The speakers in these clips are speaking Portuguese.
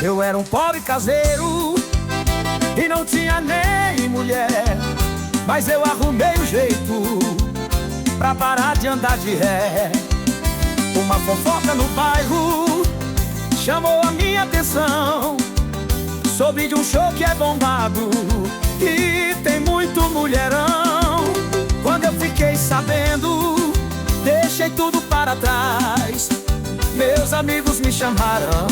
Eu era um pobre caseiro e não tinha nem mulher, mas eu arrumei um jeito pra parar de andar de ré. Uma fofoca no bairro chamou a minha atenção. Soube de um show que é bombado e tem muito mulherão. Quando eu fiquei sabendo, deixei tudo para trás. Meus amigos me chamaram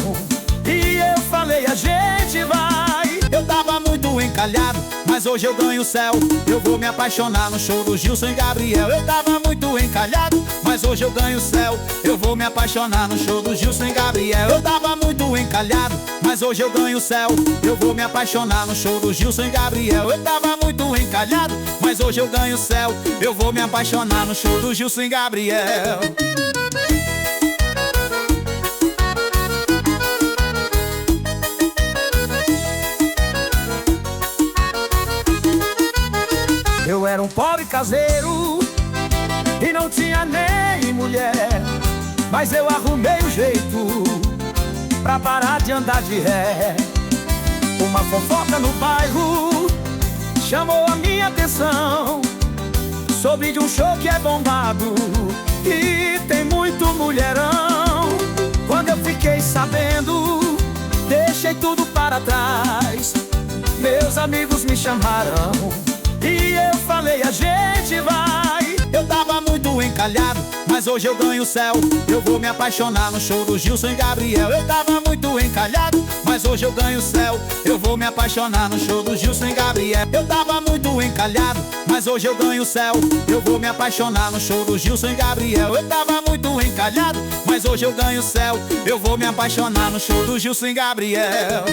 e eu falei, a gente vai. Eu tava muito encalhado, mas hoje eu ganho o céu. Eu vou me apaixonar no show do Gilson e Gabriel. Eu tava muito encalhado, mas hoje eu ganho o céu. Eu vou me apaixonar no show do Gilson e Gabriel. Eu tava muito encalhado, mas hoje eu ganho o céu. Eu vou me apaixonar no show do Gilson e Gabriel. Eu tava muito encalhado, mas hoje eu ganho o céu. Eu vou me apaixonar no show do Gilson e Gabriel. Eu era um pobre caseiro e não tinha nem mulher, mas eu arrumei um jeito pra parar de andar de ré. Uma fofoca no bairro chamou a minha atenção. Soube de um show que é bombado e tem muito mulherão. Quando eu fiquei sabendo, deixei tudo para trás. Meus amigos me chamaram e eu falei, a gente vai. Eu tava muito encalhado, mas hoje eu ganho o céu. Eu vou me apaixonar no show do Gilson e Gabriel. Eu tava muito encalhado, mas hoje eu ganho o céu. Eu vou me apaixonar no show do Gilson e Gabriel. Eu tava muito encalhado, mas hoje eu ganho o céu. Eu vou me apaixonar no show do Gilson e Gabriel. Eu tava muito encalhado, mas hoje eu ganho o céu. Eu vou me apaixonar no show do Gilson e Gabriel.